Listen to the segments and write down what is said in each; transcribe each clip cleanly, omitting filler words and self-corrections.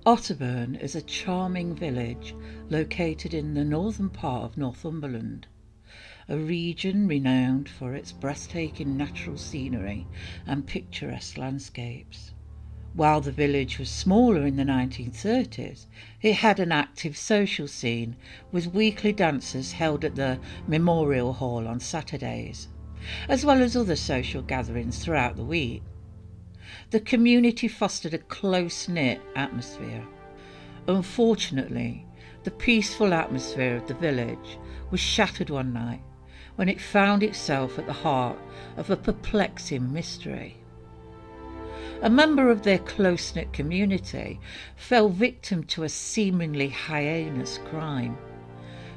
Otterburn is a charming village located in the northern part of Northumberland, a region renowned for its breathtaking natural scenery and picturesque landscapes. While the village was smaller in the 1930s, it had an active social scene with weekly dances held at the Memorial Hall on Saturdays, as well as other social gatherings throughout the week. The community fostered a close-knit atmosphere. Unfortunately, the peaceful atmosphere of the village was shattered one night when it found itself at the heart of a perplexing mystery. A member of their close-knit community fell victim to a seemingly heinous crime.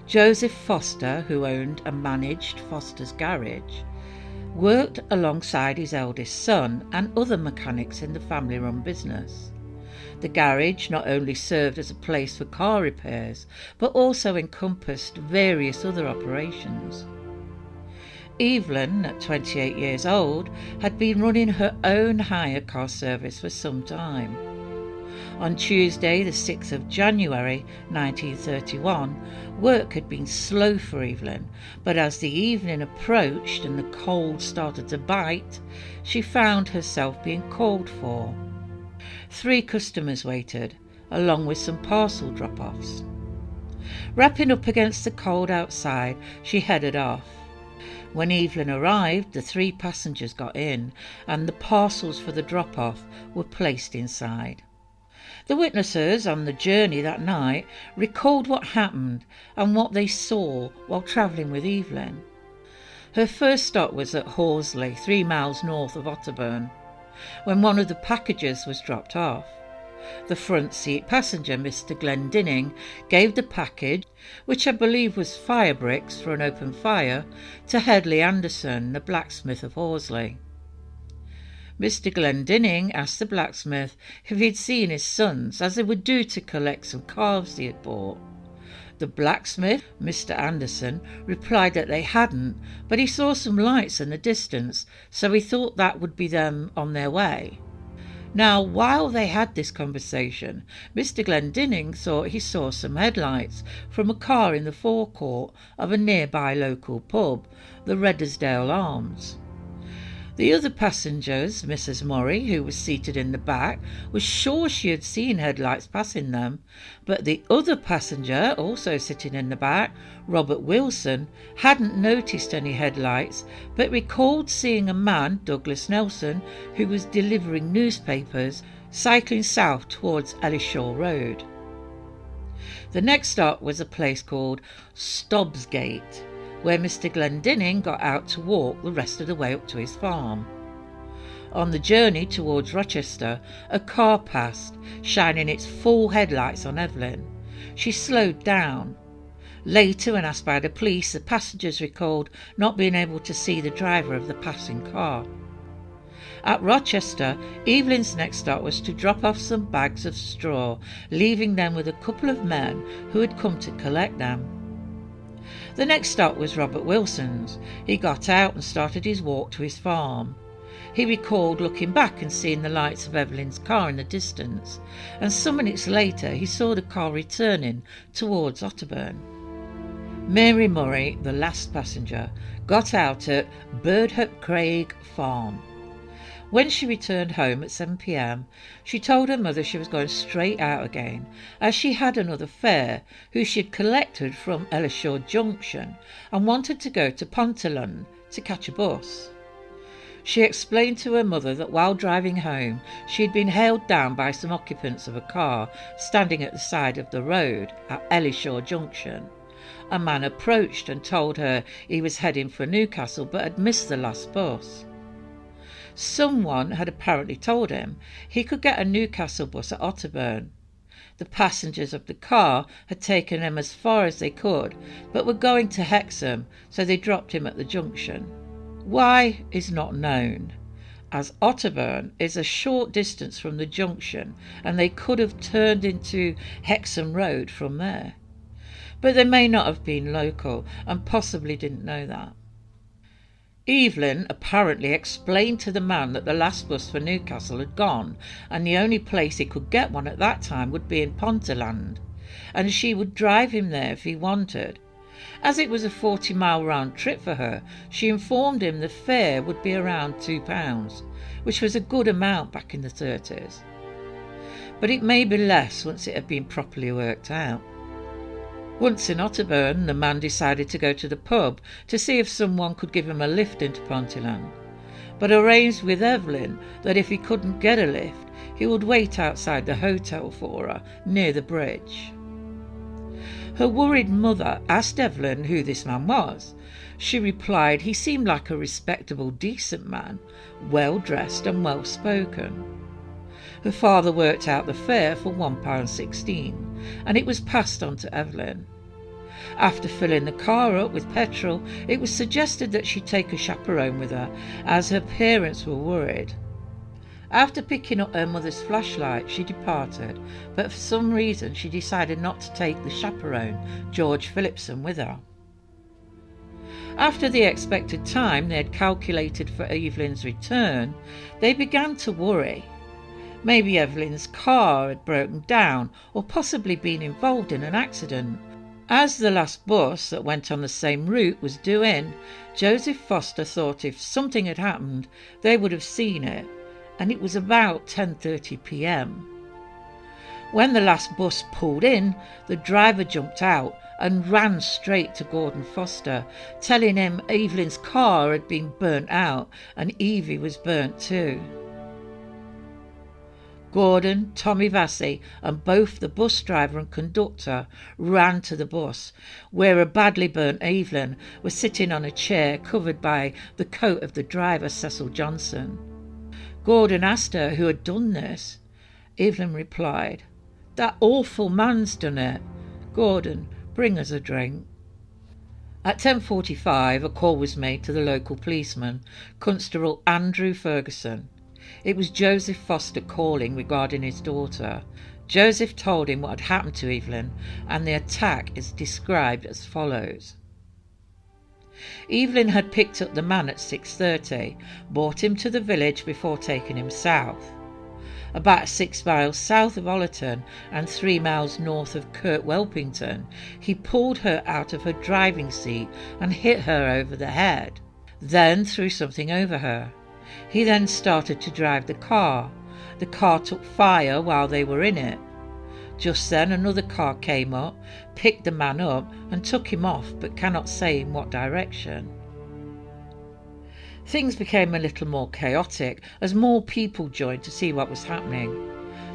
Joseph Foster, who owned and managed Foster's Garage, worked alongside his eldest son and other mechanics in the family-run business. The garage not only served as a place for car repairs, but also encompassed various other operations. Evelyn, at 28 years old, had been running her own hire car service for some time. On Tuesday, the 6th of January 1931, work had been slow for Evelyn, but as the evening approached and the cold started to bite, she found herself being called for. 3 customers waited, along with some parcel drop-offs. Wrapping up against the cold outside, she headed off. When Evelyn arrived, the 3 passengers got in, and the parcels for the drop-off were placed inside. The witnesses on the journey that night recalled what happened and what they saw while travelling with Evelyn. Her first stop was at Horsley, 3 miles north of Otterburn, when one of the packages was dropped off. The front seat passenger, Mr. Glendinning, gave the package, which I believe was fire bricks for an open fire, to Hedley Anderson, the blacksmith of Horsley. Mr. Glendinning asked the blacksmith if he'd seen his sons, as they were due to collect some calves he had bought. The blacksmith, Mr. Anderson, replied that they hadn't, but he saw some lights in the distance, so he thought that would be them on their way. Now, while they had this conversation, Mr. Glendinning thought he saw some headlights from a car in the forecourt of a nearby local pub, the Reddersdale Arms. The other passengers, Mrs. Murray, who was seated in the back, was sure she had seen headlights passing them, but the other passenger, also sitting in the back, Robert Wilson, hadn't noticed any headlights, but recalled seeing a man, Douglas Nelson, who was delivering newspapers, cycling south towards Ellishaw Road. The next stop was a place called Stobbsgate, where Mr. Glendinning got out to walk the rest of the way up to his farm. On the journey towards Rochester, a car passed, shining its full headlights on Evelyn. She slowed down. Later, when asked by the police, the passengers recalled not being able to see the driver of the passing car. At Rochester, Evelyn's next stop was to drop off some bags of straw, leaving them with a couple of men who had come to collect them. The next stop was Robert Wilson's. He got out and started his walk to his farm. He recalled looking back and seeing the lights of Evelyn's car in the distance, and some minutes later he saw the car returning towards Otterburn. Mary Murray, the last passenger, got out at Birdhope Craig Farm. When she returned home at 7 p.m, she told her mother she was going straight out again, as she had another fare, who she had collected from Ellishaw Junction, and wanted to go to Ponteland to catch a bus. She explained to her mother that while driving home, she had been hailed down by some occupants of a car standing at the side of the road at Ellishaw Junction. A man approached and told her he was heading for Newcastle but had missed the last bus. Someone had apparently told him he could get a Newcastle bus at Otterburn. The passengers of the car had taken him as far as they could, but were going to Hexham, so they dropped him at the junction. Why is not known, as Otterburn is a short distance from the junction, and they could have turned into Hexham Road from there. But they may not have been local, and possibly didn't know that. Evelyn apparently explained to the man that the last bus for Newcastle had gone, and the only place he could get one at that time would be in Ponteland, and she would drive him there if he wanted. As it was a 40-mile round trip for her, she informed him the fare would be around £2, which was a good amount back in the 30s. But it may be less once it had been properly worked out. Once in Otterburn, the man decided to go to the pub to see if someone could give him a lift into Ponteland, but arranged with Evelyn that if he couldn't get a lift, he would wait outside the hotel for her near the bridge. Her worried mother asked Evelyn who this man was. She replied he seemed like a respectable, decent man, well-dressed and well-spoken. Her father worked out the fare for £1.16, and it was passed on to Evelyn. After filling the car up with petrol, it was suggested that she take a chaperone with her, as her parents were worried. After picking up her mother's flashlight, she departed, but for some reason she decided not to take the chaperone, George Phillipson, with her. After the expected time they had calculated for Evelyn's return, they began to worry. Maybe Evelyn's car had broken down or possibly been involved in an accident. As the last bus that went on the same route was due in, Joseph Foster thought if something had happened, they would have seen it, and it was about 10:30 p.m. When the last bus pulled in, the driver jumped out and ran straight to Gordon Foster, telling him Evelyn's car had been burnt out and Evie was burnt too. Gordon, Tommy Vassy and both the bus driver and conductor ran to the bus, where a badly burnt Evelyn was sitting on a chair covered by the coat of the driver, Cecil Johnson. Gordon asked her who had done this. Evelyn replied, "That awful man's done it. Gordon, bring us a drink." At 10:45 a call was made to the local policeman, Constable Andrew Ferguson. It was Joseph Foster calling regarding his daughter. Joseph told him what had happened to Evelyn, and the attack is described as follows. Evelyn had picked up the man at 6:30, brought him to the village before taking him south. About 6 miles south of Ollerton and 3 miles north of Kirk Welpington, he pulled her out of her driving seat and hit her over the head, then threw something over her. He then started to drive the car. The car took fire while they were in it. Just then another car came up, picked the man up and took him off, but cannot say in what direction. Things became a little more chaotic as more people joined to see what was happening.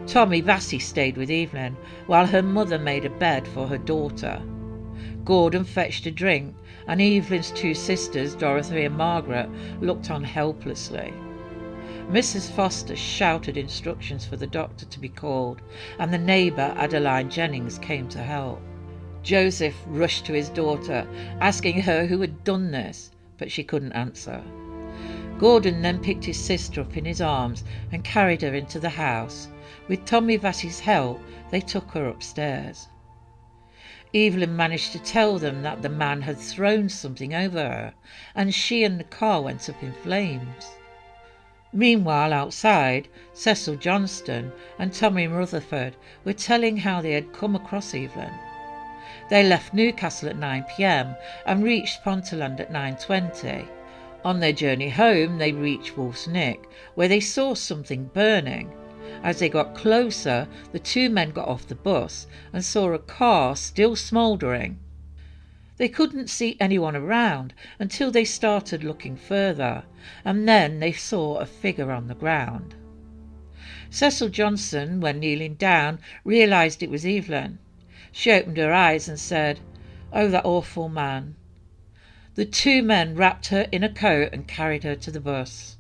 Tommy Vassy stayed with Evelyn while her mother made a bed for her daughter. Gordon fetched a drink, and Evelyn's two sisters, Dorothy and Margaret, looked on helplessly. Mrs. Foster shouted instructions for the doctor to be called, and the neighbour, Adeline Jennings, came to help. Joseph rushed to his daughter, asking her who had done this, but she couldn't answer. Gordon then picked his sister up in his arms and carried her into the house. With Tommy Vassy's help, they took her upstairs. Evelyn managed to tell them that the man had thrown something over her, and she and the car went up in flames. Meanwhile, outside, Cecil Johnston and Tommy Rutherford were telling how they had come across Evelyn. They left Newcastle at 9 p.m. and reached Ponteland at 9:20. On their journey home, they reached Wolf's Nick, where they saw something burning. As they got closer, the two men got off the bus and saw a car still smouldering. They couldn't see anyone around until they started looking further, and then they saw a figure on the ground. Cecil Johnson, when kneeling down, realised it was Evelyn. She opened her eyes and said, "Oh, that awful man." The two men wrapped her in a coat and carried her to the bus.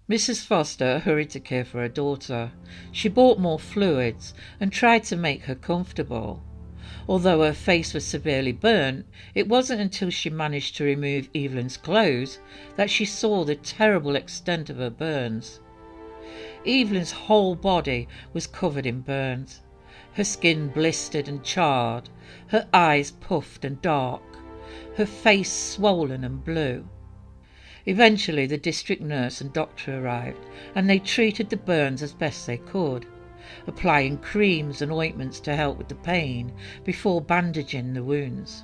Mrs. Foster hurried to care for her daughter. She bought more fluids and tried to make her comfortable. Although her face was severely burnt, it wasn't until she managed to remove Evelyn's clothes that she saw the terrible extent of her burns. Evelyn's whole body was covered in burns. Her skin blistered and charred, her eyes puffed and dark, her face swollen and blue. Eventually the district nurse and doctor arrived, and they treated the burns as best they could, applying creams and ointments to help with the pain before bandaging the wounds.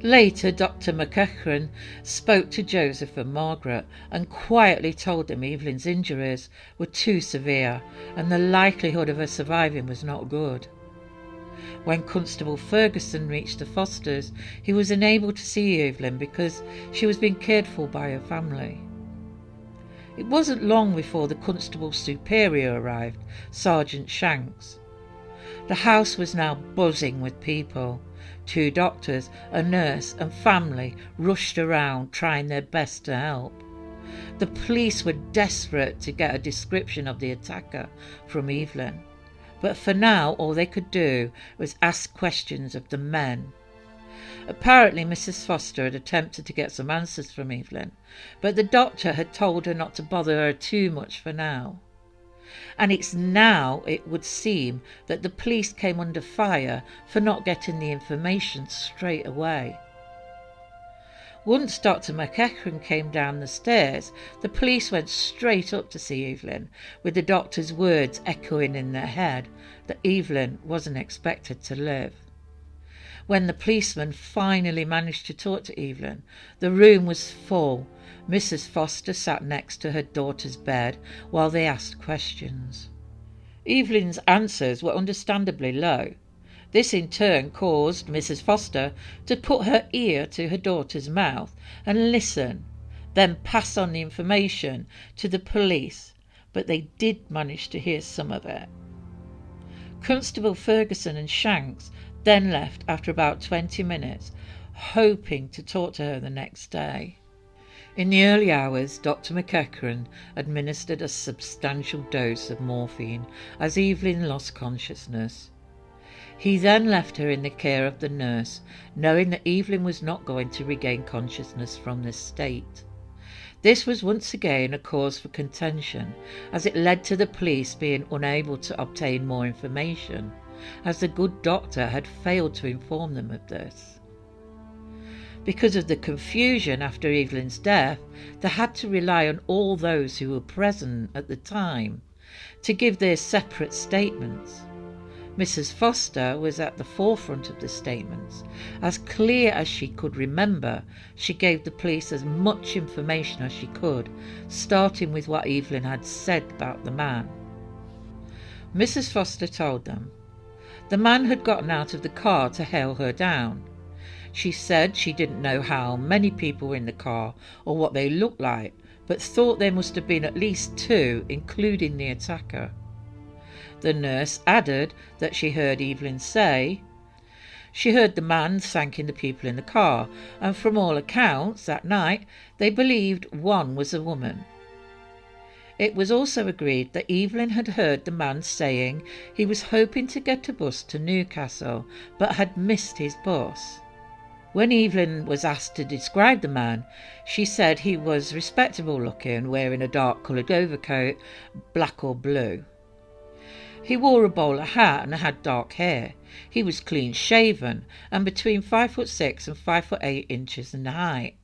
Later, Dr. McEachran spoke to Joseph and Margaret and quietly told them Evelyn's injuries were too severe and the likelihood of her surviving was not good. When Constable Ferguson reached the Fosters, he was unable to see Evelyn because she was being cared for by her family. It wasn't long before the Constable Superior arrived, Sergeant Shanks. The house was now buzzing with people. 2 doctors, a nurse and family rushed around trying their best to help. The police were desperate to get a description of the attacker from Evelyn, but for now all they could do was ask questions of the men. Apparently Mrs. Foster had attempted to get some answers from Evelyn, but the doctor had told her not to bother her too much for now. And it's now, it would seem, that the police came under fire for not getting the information straight away. Once Dr. McEachran came down the stairs, the police went straight up to see Evelyn, with the doctor's words echoing in their head that Evelyn wasn't expected to live. When the policeman finally managed to talk to Evelyn, the room was full. Mrs. Foster sat next to her daughter's bed while they asked questions. Evelyn's answers were understandably low. This in turn caused Mrs. Foster to put her ear to her daughter's mouth and listen, then pass on the information to the police, but they did manage to hear some of it. Constable Ferguson and Shanks then left after about 20 minutes, hoping to talk to her the next day. In the early hours, Dr. McEachran administered a substantial dose of morphine as Evelyn lost consciousness. He then left her in the care of the nurse, knowing that Evelyn was not going to regain consciousness from this state. This was once again a cause for contention, as it led to the police being unable to obtain more information, as the good doctor had failed to inform them of this. Because of the confusion after Evelyn's death, they had to rely on all those who were present at the time to give their separate statements. Mrs. Foster was at the forefront of the statements. As clear as she could remember, she gave the police as much information as she could, starting with what Evelyn had said about the man. Mrs. Foster told them the man had gotten out of the car to hail her down. She said she didn't know how many people were in the car or what they looked like, but thought there must have been at least 2, including the attacker. The nurse added that she heard Evelyn say she heard the man thanking the people in the car, and from all accounts that night they believed one was a woman. It was also agreed that Evelyn had heard the man saying he was hoping to get a bus to Newcastle, but had missed his bus. When Evelyn was asked to describe the man, she said he was respectable looking, wearing a dark coloured overcoat, black or blue. He wore a bowler hat and had dark hair. He was clean shaven and between 5'6" and 5'8" in height.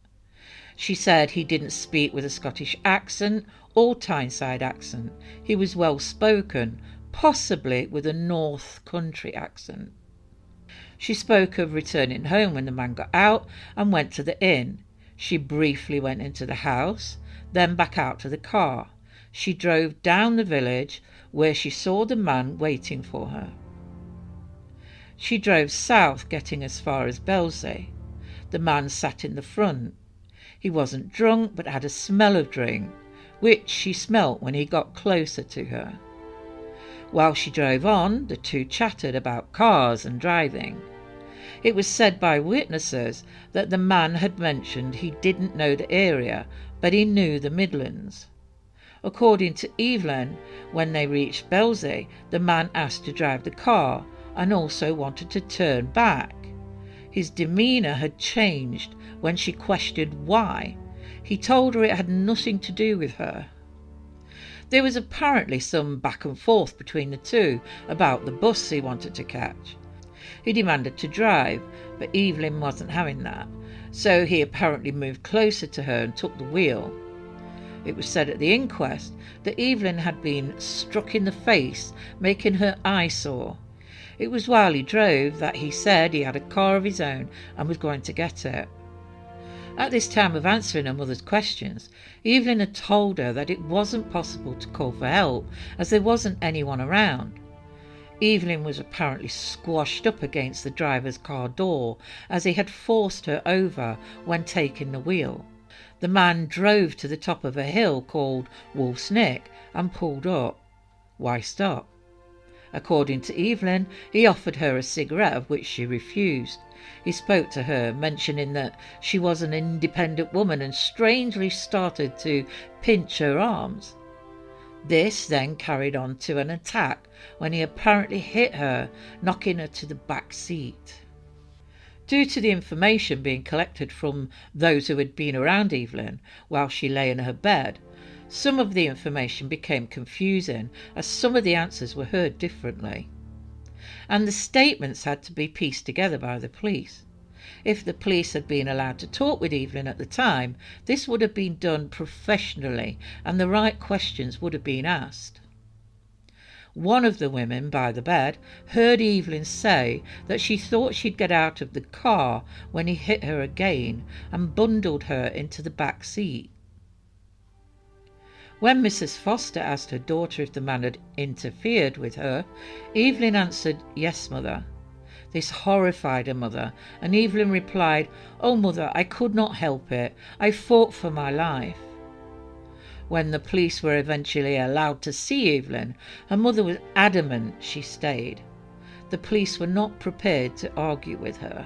She said he didn't speak with a Scottish accent or Tyneside accent. He was well spoken, possibly with a North Country accent. She spoke of returning home when the man got out and went to the inn. She briefly went into the house, then back out to the car. She drove down the village where she saw the man waiting for her. She drove south, getting as far as Belsay. The man sat in the front. He wasn't drunk but had a smell of drink, which she smelt when he got closer to her. While she drove on, the 2 chattered about cars and driving. It was said by witnesses that the man had mentioned he didn't know the area, but he knew the Midlands. According to Evelyn, when they reached Belsay, the man asked to drive the car and also wanted to turn back. His demeanour had changed when she questioned why. He told her it had nothing to do with her. There was apparently some back and forth between the 2 about the bus he wanted to catch. He demanded to drive, but Evelyn wasn't having that. so he apparently moved closer to her and took the wheel. It was said at the inquest that Evelyn had been struck in the face, making her eye sore. It was while he drove that he said he had a car of his own and was going to get it. At this time of answering her mother's questions, Evelyn had told her that it wasn't possible to call for help as there wasn't anyone around. Evelyn was apparently squashed up against the driver's car door as he had forced her over when taking the wheel. The man drove to the top of a hill called Wolf's Nick and pulled up. Why stop? According to Evelyn, he offered her a cigarette, of which she refused. He spoke to her, mentioning that she was an independent woman, and strangely started to pinch her arms. This then carried on to an attack when he apparently hit her, knocking her to the back seat. Due to the information being collected from those who had been around Evelyn while she lay in her bed, some of the information became confusing as some of the answers were heard differently. And the statements had to be pieced together by the police. If the police had been allowed to talk with Evelyn at the time, this would have been done professionally and the right questions would have been asked. One of the women by the bed heard Evelyn say that she thought she'd get out of the car when he hit her again and bundled her into the back seat. When Mrs. Foster asked her daughter if the man had interfered with her, Evelyn answered, "Yes, mother." This horrified her mother, and Evelyn replied, "Oh, mother, I could not help it. I fought for my life." When the police were eventually allowed to see Evelyn, her mother was adamant she stayed. The police were not prepared to argue with her.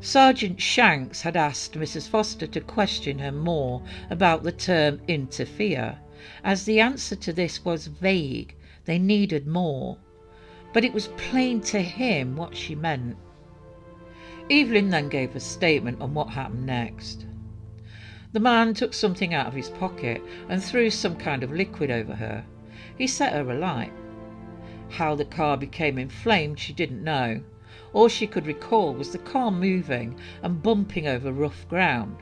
Sergeant Shanks had asked Mrs. Foster to question her more about the term interfere, as the answer to this was vague. They needed more. But it was plain to him what she meant. Evelyn then gave a statement on what happened next. The man took something out of his pocket and threw some kind of liquid over her. He set her alight. How the car became inflamed she didn't know. All she could recall was the car moving and bumping over rough ground.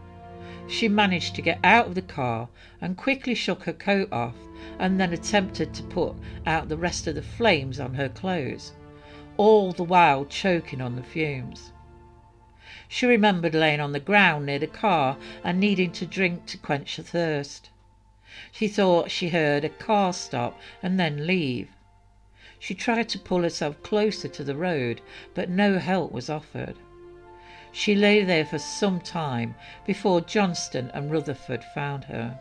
She managed to get out of the car and quickly shook her coat off and then attempted to put out the rest of the flames on her clothes, all the while choking on the fumes. She remembered laying on the ground near the car and needing to drink to quench her thirst. She thought she heard a car stop and then leave. She tried to pull herself closer to the road, but no help was offered. She lay there for some time before Johnston and Rutherford found her.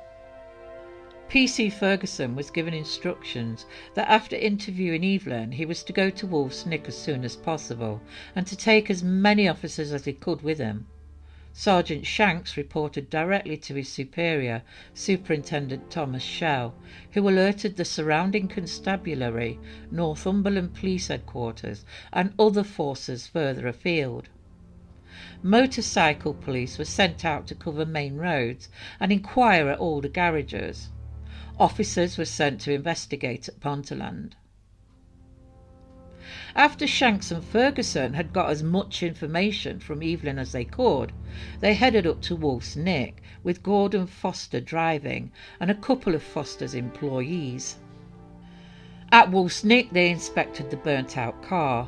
PC Ferguson was given instructions that after interviewing Evelyn, he was to go to Wolf's Nick as soon as possible and to take as many officers as he could with him. Sergeant Shanks reported directly to his superior, Superintendent Thomas Shell, who alerted the surrounding constabulary, Northumberland Police Headquarters, and other forces further afield. Motorcycle police were sent out to cover main roads and inquire at all the garages. Officers were sent to investigate at Ponteland. After Shanks and Ferguson had got as much information from Evelyn as they could, they headed up to Wolf's Nick, with Gordon Foster driving and a couple of Foster's employees. At Wolf's Nick they inspected the burnt-out car.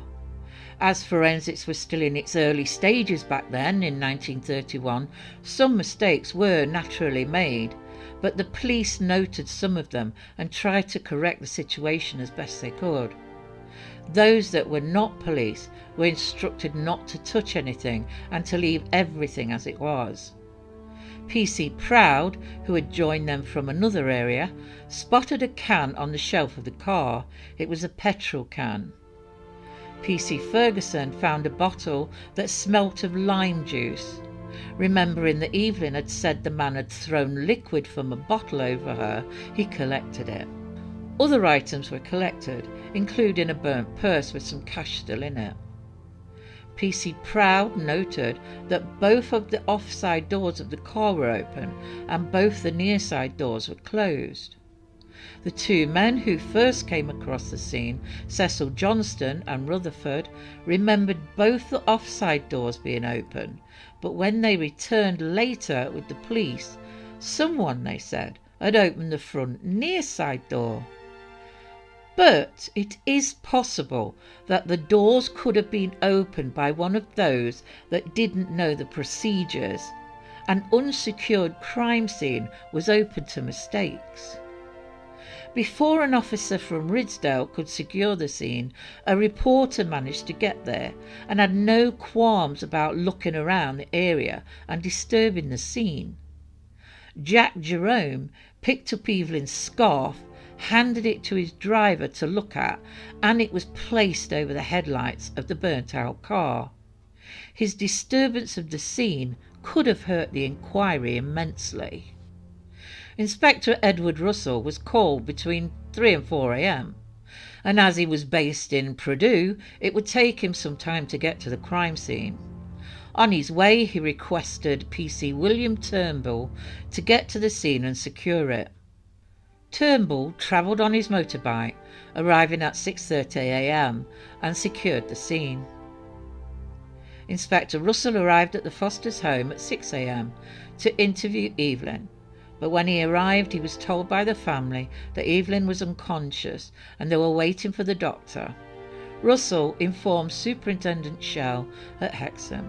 As forensics was still in its early stages back then, in 1931, some mistakes were naturally made, but the police noted some of them and tried to correct the situation as best they could. Those that were not police were instructed not to touch anything and to leave everything as it was. PC Proud, who had joined them from another area, spotted a can on the shelf of the car. It was a petrol can. PC Ferguson found a bottle that smelt of lime juice. Remembering that Evelyn had said the man had thrown liquid from a bottle over her, he collected it. Other items were collected, including a burnt purse with some cash still in it. PC Proud noted that both of the offside doors of the car were open and both the near side doors were closed. The two men who first came across the scene, Cecil Johnston and Rutherford, remembered both the offside doors being open, but when they returned later with the police, someone, they said, had opened the front near side door. But it is possible that the doors could have been opened by one of those that didn't know the procedures. An unsecured crime scene was open to mistakes. Before an officer from Ridsdale could secure the scene, a reporter managed to get there and had no qualms about looking around the area and disturbing the scene. Jack Jerome picked up Evelyn's scarf, handed it to his driver to look at, and it was placed over the headlights of the burnt-out car. His disturbance of the scene could have hurt the inquiry immensely. Inspector Edward Russell was called between 3 and 4 a.m, and as he was based in Purdue, it would take him some time to get to the crime scene. On his way, he requested PC William Turnbull to get to the scene and secure it. Turnbull travelled on his motorbike, arriving at 6:30 a.m, and secured the scene. Inspector Russell arrived at the Fosters' home at 6 a.m. to interview Evelyn, but when he arrived he was told by the family that Evelyn was unconscious and they were waiting for the doctor. Russell informed Superintendent Shell at Hexham.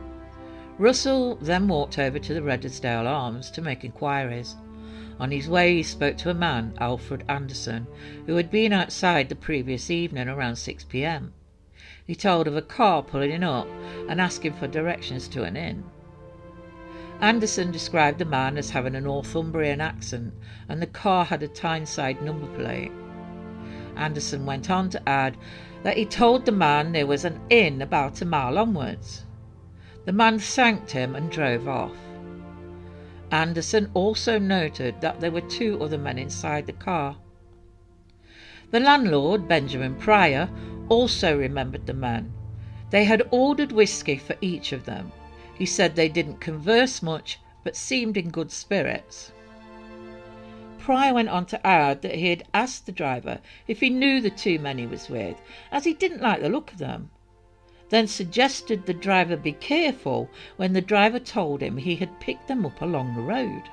Russell then walked over to the Redesdale Arms to make inquiries. On his way he spoke to a man, Alfred Anderson, who had been outside the previous evening around 6 p.m. He told of a car pulling up and asking for directions to an inn. Anderson described the man as having a Northumbrian accent and the car had a Tyneside number plate. Anderson went on to add that he told the man there was an inn about a mile onwards. The man thanked him and drove off. Anderson also noted that there were 2 other men inside the car. The landlord, Benjamin Pryor, also remembered the men. They had ordered whisky for each of them. He said they didn't converse much, but seemed in good spirits. Pryor went on to add that he had asked the driver if he knew the 2 men he was with, as he didn't like the look of them, then suggested the driver be careful when the driver told him he had picked them up along the road.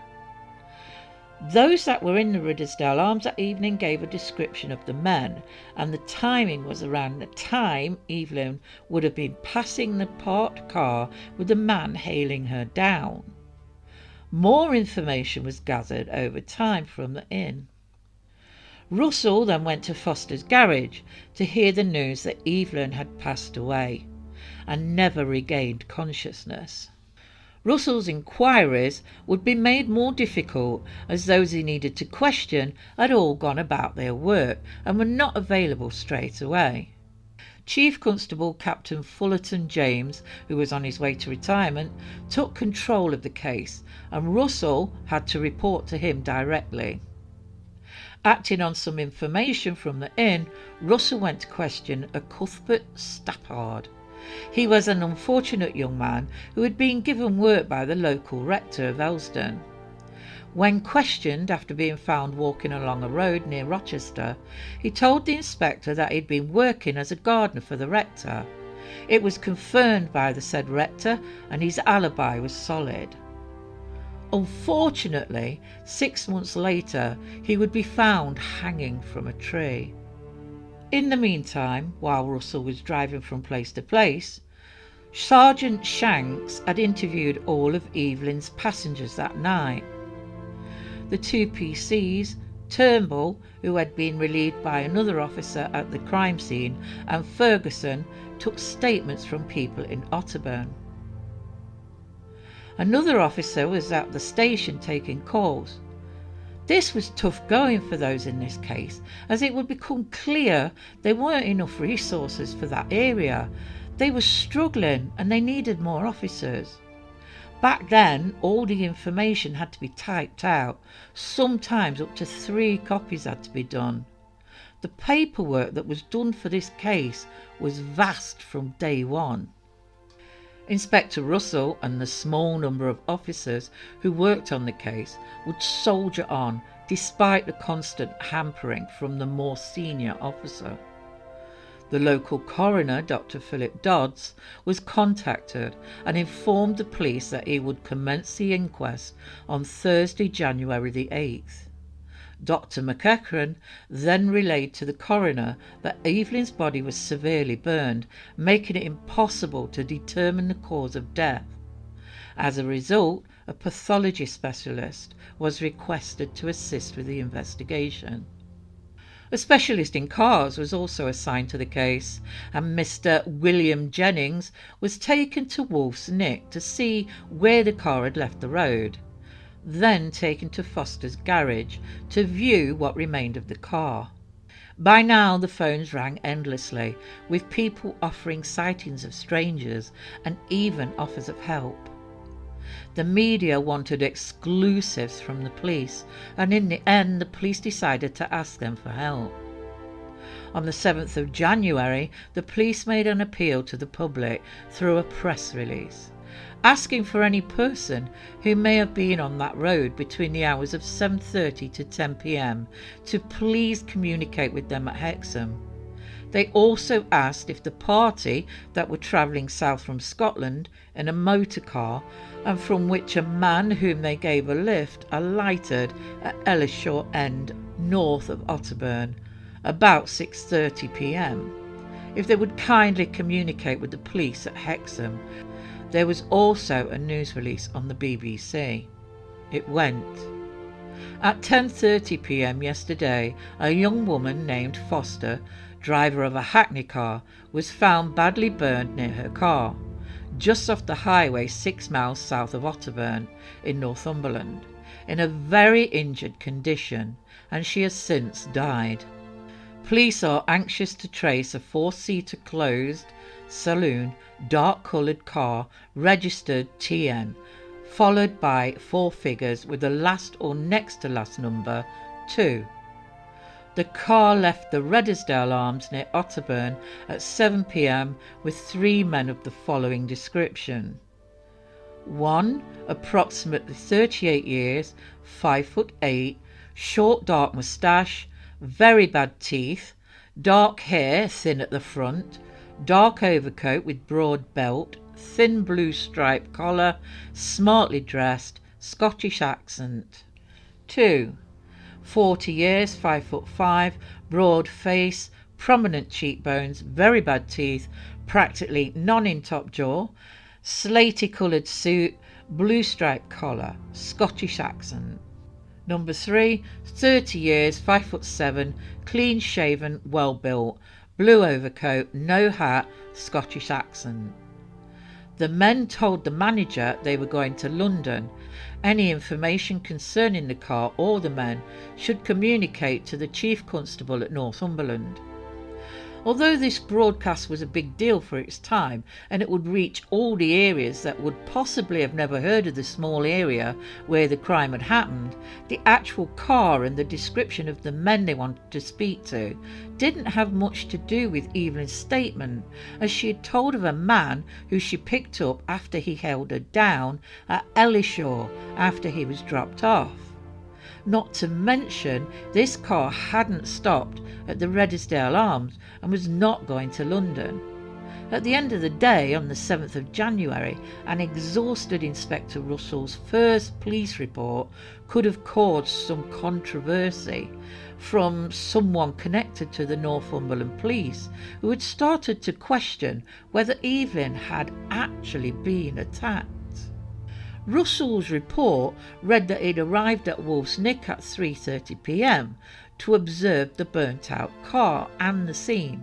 Those that were in the Riddlesdale Arms that evening gave a description of the men, and the timing was around the time Evelyn would have been passing the parked car with the man hailing her down. More information was gathered over time from the inn. Russell then went to Foster's garage to hear the news that Evelyn had passed away and never regained consciousness. Russell's inquiries would be made more difficult as those he needed to question had all gone about their work and were not available straight away. Chief Constable Captain Fullerton James, who was on his way to retirement, took control of the case and Russell had to report to him directly. Acting on some information from the inn, Russell went to question a Cuthbert Stappard. He was an unfortunate young man who had been given work by the local rector of Elsdon. When questioned after being found walking along a road near Rochester, he told the inspector that he'd been working as a gardener for the rector. It was confirmed by the said rector and his alibi was solid. Unfortunately, 6 months later, he would be found hanging from a tree. In the meantime, while Russell was driving from place to place, Sergeant Shanks had interviewed all of Evelyn's passengers that night. The 2 PCs, Turnbull, who had been relieved by another officer at the crime scene, and Ferguson took statements from people in Otterburn. Another officer was at the station taking calls. This was tough going for those in this case, as it would become clear there weren't enough resources for that area. They were struggling and they needed more officers. Back then, all the information had to be typed out. Sometimes up to 3 copies had to be done. The paperwork that was done for this case was vast from day one. Inspector Russell and the small number of officers who worked on the case would soldier on, despite the constant hampering from the more senior officer. The local coroner, Dr. Philip Dodds, was contacted and informed the police that he would commence the inquest on Thursday, January the 8th. Dr. McEachran then relayed to the coroner that Evelyn's body was severely burned, making it impossible to determine the cause of death. As a result, a pathology specialist was requested to assist with the investigation. A specialist in cars was also assigned to the case, and Mr. William Jennings was taken to Wolf's Nick to see where the car had left the road, then taken to Foster's garage to view what remained of the car. By now the phones rang endlessly, with people offering sightings of strangers and even offers of help. The media wanted exclusives from the police, and in the end the police decided to ask them for help. On the 7th of January, the police made an appeal to the public through a press release, asking for any person who may have been on that road between the hours of 7:30 to 10 p.m. to please communicate with them at Hexham. They also asked if the party that were travelling south from Scotland in a motor car, and from which a man whom they gave a lift alighted at Ellishaw End, north of Otterburn, about 6:30 p.m, if they would kindly communicate with the police at Hexham. There was also a news release on the BBC. It went: at 10:30 p.m. yesterday, a young woman named Foster, driver of a hackney car, was found badly burned near her car, just off the highway 6 miles south of Otterburn in Northumberland, in a very injured condition, and she has since died. Police are anxious to trace a 4-seater closed saloon, dark-coloured car registered TN, followed by 4 figures with the last or next to last number 2. The car left the Redesdale Arms near Otterburn at 7 p.m. with 3 men of the following description: 1. Approximately 38 years, 5'8", short dark moustache, very bad teeth, dark hair thin at the front, dark overcoat with broad belt, thin blue striped collar, smartly dressed, Scottish accent. 2. 40 years, 5'5", broad face, prominent cheekbones, very bad teeth, practically none in top jaw, slaty coloured suit, blue striped collar, Scottish accent. Number 3, 30 years, 5'7", clean shaven, well built, blue overcoat, no hat, Scottish accent. The men told the manager they were going to London. Any information concerning the car or the men should communicate to the Chief Constable at Northumberland. Although this broadcast was a big deal for its time, and it would reach all the areas that would possibly have never heard of the small area where the crime had happened, the actual car and the description of the men they wanted to speak to didn't have much to do with Evelyn's statement, as she had told of a man who she picked up after he held her down at Ellishaw after he was dropped off. Not to mention, this car hadn't stopped at the Redesdale Arms and was not going to London. At the end of the day, on the 7th of January, an exhausted Inspector Russell's first police report could have caused some controversy from someone connected to the Northumberland police, who had started to question whether Evelyn had actually been attacked. Russell's report read that he'd arrived at Wolf's Nick at 3:30 p.m. to observe the burnt-out car and the scene.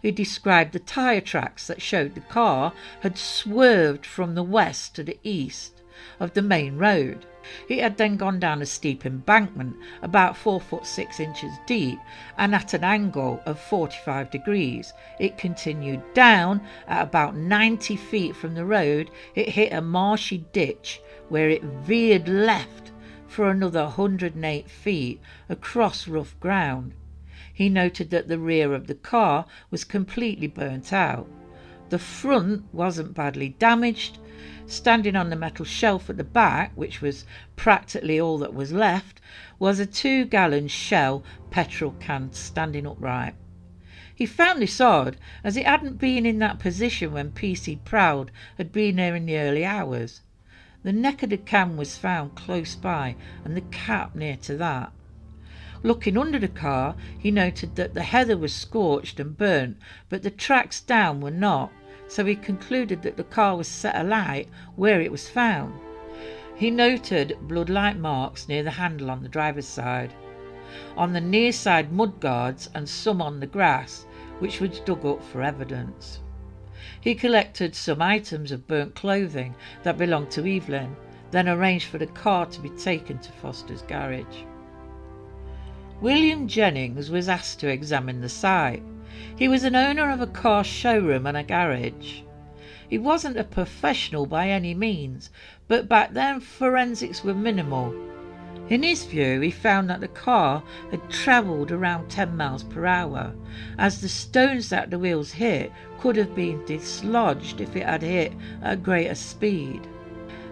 He described the tyre tracks that showed the car had swerved from the west to the east of the main road. It had then gone down a steep embankment about 4'6" deep, and at an angle of 45 degrees. It continued down at about 90 feet from the road. It hit a marshy ditch where it veered left for another 108 feet across rough ground. He noted that the rear of the car was completely burnt out. The front wasn't badly damaged. Standing on the metal shelf at the back, which was practically all that was left, was a 2-gallon Shell petrol can standing upright. He found this odd, as it hadn't been in that position when PC Proud had been there in the early hours. The neck of the can was found close by, and the cap near to that. Looking under the car, he noted that the heather was scorched and burnt, but the tracks down were not, so he concluded that the car was set alight where it was found. He noted blood-like marks near the handle on the driver's side, on the near side mud guards, and some on the grass, which was dug up for evidence. He collected some items of burnt clothing that belonged to Evelyn, then arranged for the car to be taken to Foster's garage. William Jennings was asked to examine the site. He was an owner of a car showroom and a garage. He wasn't a professional by any means, but back then forensics were minimal. In his view, he found that the car had travelled around 10 miles per hour, as the stones that the wheels hit could have been dislodged if it had hit at greater speed,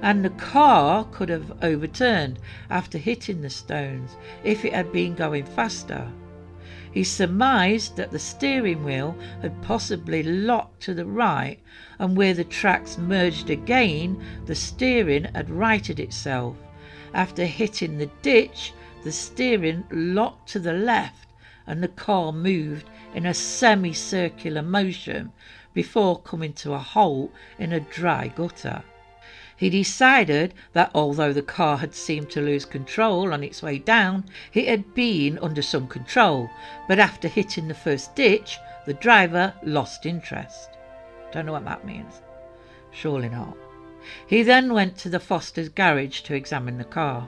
and the car could have overturned after hitting the stones if it had been going faster. He surmised that the steering wheel had possibly locked to the right, and where the tracks merged again, the steering had righted itself. After hitting the ditch, the steering locked to the left, and the car moved in a semicircular motion before coming to a halt in a dry gutter. He decided that although the car had seemed to lose control on its way down, it had been under some control, but after hitting the first ditch, the driver lost interest. Don't know what that means. Surely not. He then went to the Foster's garage to examine the car.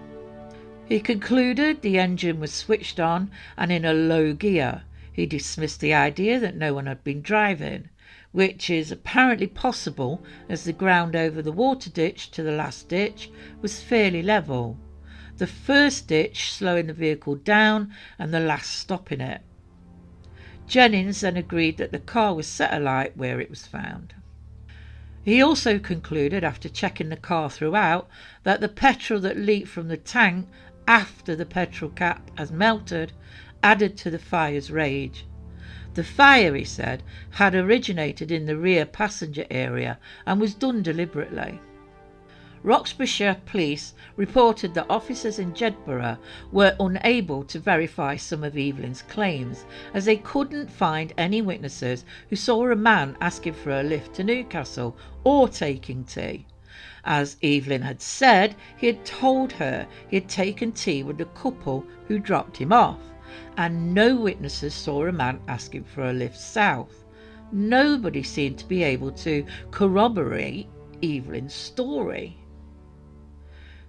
He concluded the engine was switched on and in a low gear. He dismissed the idea that no one had been driving, which is apparently possible as the ground over the water ditch to the last ditch was fairly level, the first ditch slowing the vehicle down and the last stopping it. Jennings then agreed that the car was set alight where it was found. He also concluded, after checking the car throughout, that the petrol that leaked from the tank after the petrol cap has melted added to the fire's rage. The fire, he said, had originated in the rear passenger area and was done deliberately. Roxburghshire Police reported that officers in Jedburgh were unable to verify some of Evelyn's claims, as they couldn't find any witnesses who saw a man asking for a lift to Newcastle or taking tea. As Evelyn had said, he had told her he had taken tea with the couple who dropped him off, and no witnesses saw a man asking for a lift south. Nobody seemed to be able to corroborate Evelyn's story.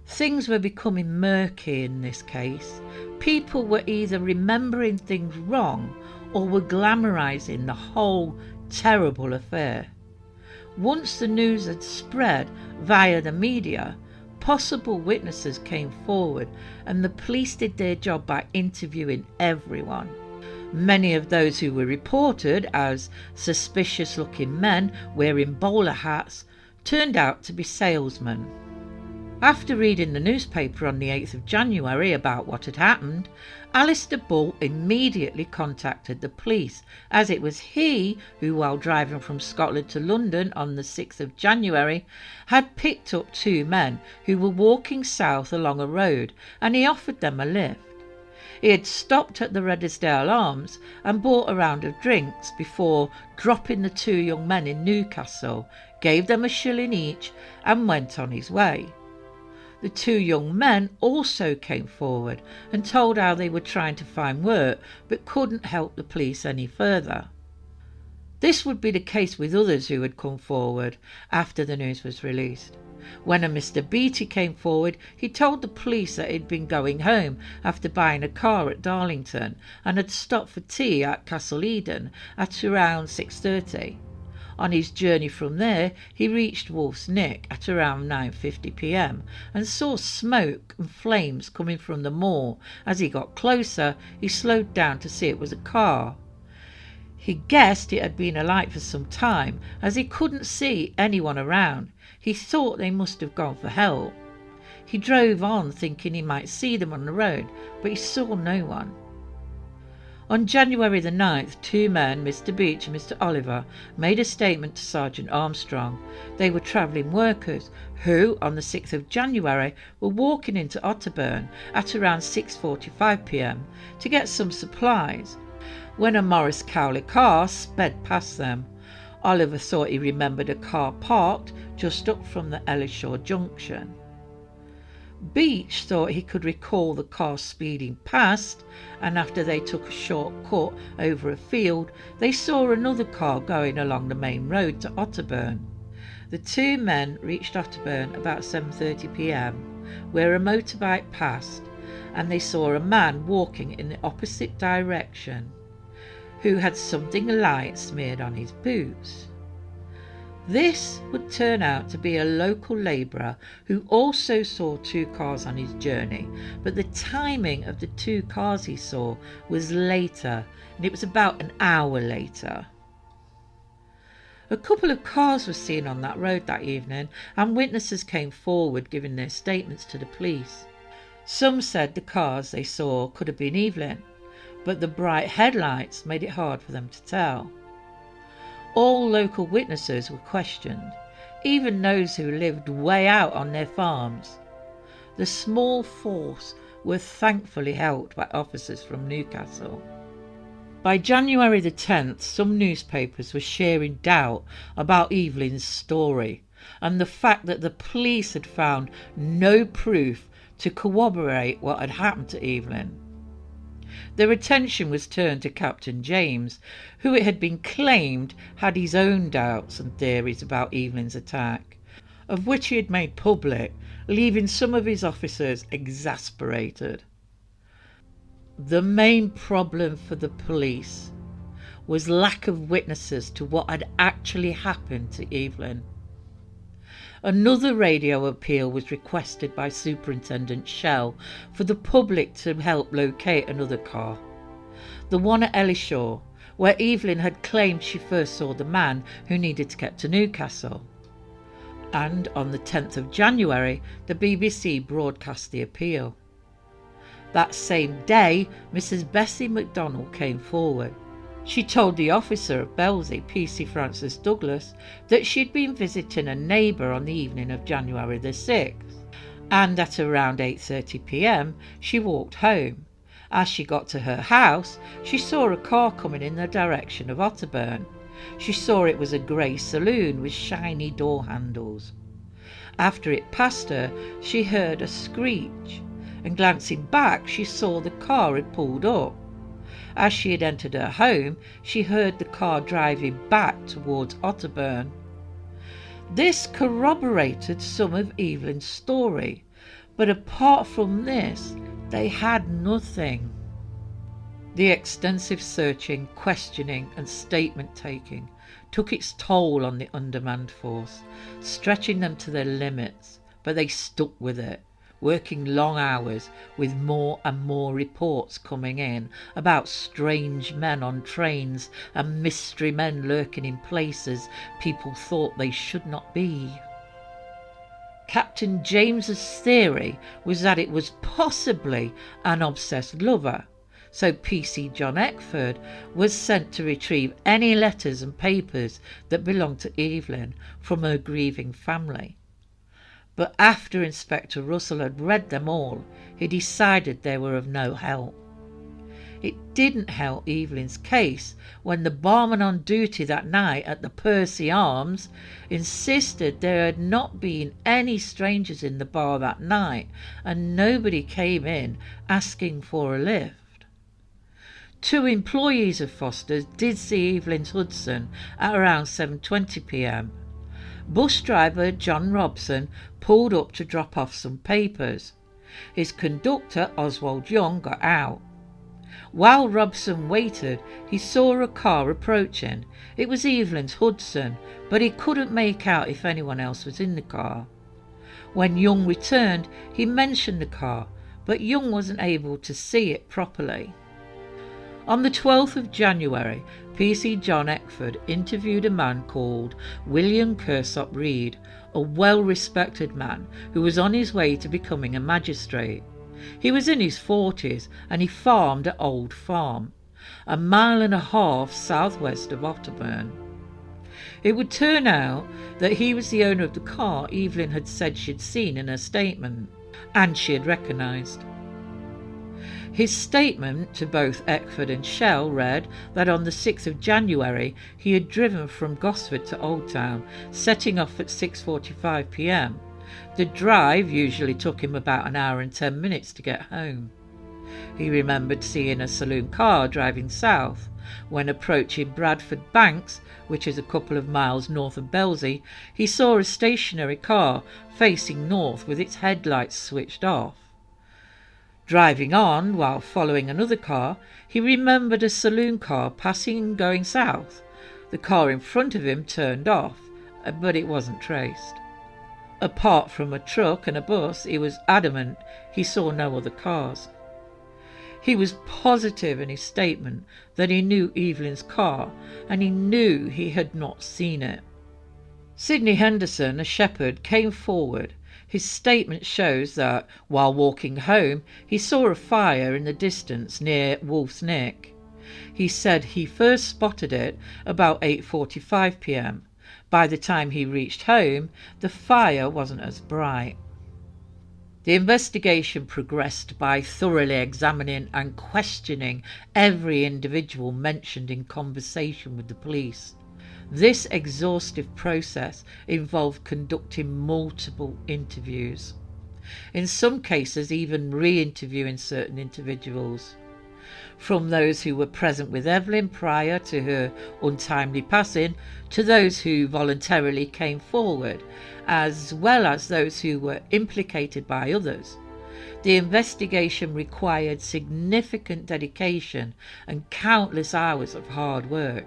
Things were becoming murky in this case. People were either remembering things wrong or were glamorising the whole terrible affair. Once the news had spread via the media, possible witnesses came forward, and the police did their job by interviewing everyone. Many of those who were reported as suspicious-looking men wearing bowler hats turned out to be salesmen. After reading the newspaper on the 8th of January about what had happened, Alistair Bull immediately contacted the police, as it was he who, while driving from Scotland to London on the 6th of January, had picked up 2 men who were walking south along a road, and he offered them a lift. He had stopped at the Redesdale Arms and bought a round of drinks before dropping the 2 young men in Newcastle, gave them a shilling each, and went on his way. The 2 young men also came forward and told how they were trying to find work but couldn't help the police any further. This would be the case with others who had come forward after the news was released. When a Mr. Beattie came forward, he told the police that he'd been going home after buying a car at Darlington and had stopped for tea at Castle Eden at around 6:30. On his journey from there, he reached Wolf's Nick at around 9:50 p.m. and saw smoke and flames coming from the moor. As he got closer, he slowed down to see it was a car. He guessed it had been alight for some time, as he couldn't see anyone around. He thought they must have gone for help. He drove on thinking he might see them on the road, but he saw no one. On January the 9th, two men, Mr. Beach and Mr. Oliver, made a statement to Sergeant Armstrong. They were travelling workers who, on the 6th of January, were walking into Otterburn at around 6:45 p.m. to get some supplies, when a Morris Cowley car sped past them. Oliver thought he remembered a car parked just up from the Ellishaw junction. Beach thought he could recall the car speeding past, and after they took a short cut over a field, they saw another car going along the main road to Otterburn. The two men reached Otterburn about 7:30 p.m, where a motorbike passed, and they saw a man walking in the opposite direction, who had something light smeared on his boots. This would turn out to be a local labourer who also saw two cars on his journey, but the timing of the two cars he saw was later, and it was about an hour later. A couple of cars were seen on that road that evening, and witnesses came forward giving their statements to the police. Some said the cars they saw could have been Evelyn, but the bright headlights made it hard for them to tell. All local witnesses were questioned, even those who lived way out on their farms. The small force were thankfully helped by officers from Newcastle. By January the 10th, some newspapers were sharing doubt about Evelyn's story and the fact that the police had found no proof to corroborate what had happened to Evelyn. Their attention was turned to Captain James, who it had been claimed had his own doubts and theories about Evelyn's attack, of which he had made public, leaving some of his officers exasperated. The main problem for the police was lack of witnesses to what had actually happened to Evelyn. Another radio appeal was requested by Superintendent Shell for the public to help locate another car, the one at Ellishaw, where Evelyn had claimed she first saw the man who needed to get to Newcastle. And on the 10th of January, the BBC broadcast the appeal. That same day, Mrs. Bessie MacDonald came forward. She told the officer of Belsey, PC Francis Douglas, that she'd been visiting a neighbour on the evening of January the 6th, and at around 8:30 p.m. she walked home. As she got to her house, she saw a car coming in the direction of Otterburn. She saw it was a grey saloon with shiny door handles. After it passed her, she heard a screech, and glancing back, she saw the car had pulled up. As she had entered her home, she heard the car driving back towards Otterburn. This corroborated some of Evelyn's story, but apart from this, they had nothing. The extensive searching, questioning and statement taking took its toll on the undermanned force, stretching them to their limits, but they stuck with it, working long hours with more and more reports coming in about strange men on trains and mystery men lurking in places people thought they should not be. Captain James's theory was that it was possibly an obsessed lover, so PC John Eckford was sent to retrieve any letters and papers that belonged to Evelyn from her grieving family. But after Inspector Russell had read them all, he decided they were of no help. It didn't help Evelyn's case when the barman on duty that night at the Percy Arms insisted there had not been any strangers in the bar that night and nobody came in asking for a lift. Two employees of Foster's did see Evelyn Hudson at around 7:20 p.m. Bus driver John Robson pulled up to drop off some papers. His conductor, Oswald Young, got out. While Robson waited, he saw a car approaching. It was Evelyn's Hudson, but he couldn't make out if anyone else was in the car. When Young returned, he mentioned the car, but Young wasn't able to see it properly. On the 12th of January, PC John Eckford interviewed a man called William Kersop Reed, a well-respected man who was on his way to becoming a magistrate. He was in his 40s and he farmed at Old Farm, a mile and a half southwest of Otterburn. It would turn out that he was the owner of the car Evelyn had said she'd seen in her statement, and she had recognised. His statement to both Eckford and Shell read that on the 6th of January he had driven from Gosford to Old Town, setting off at 6:45 p.m. The drive usually took him about an hour and 10 minutes to get home. He remembered seeing a saloon car driving south. When approaching Bradford Banks, which is a couple of miles north of Belsey, he saw a stationary car facing north with its headlights switched off. Driving on while following another car, he remembered a saloon car passing and going south. The car in front of him turned off, but it wasn't traced. Apart from a truck and a bus, he was adamant he saw no other cars. He was positive in his statement that he knew Evelyn's car, and he knew he had not seen it. Sidney Henderson, a shepherd, came forward. His statement shows that, while walking home, he saw a fire in the distance near Wolf's Nick. He said he first spotted it about 8:45 p.m. By the time he reached home, the fire wasn't as bright. The investigation progressed by thoroughly examining and questioning every individual mentioned in conversation with the police. This exhaustive process involved conducting multiple interviews, in some cases even re-interviewing certain individuals. From those who were present with Evelyn prior to her untimely passing, to those who voluntarily came forward, as well as those who were implicated by others. The investigation required significant dedication and countless hours of hard work.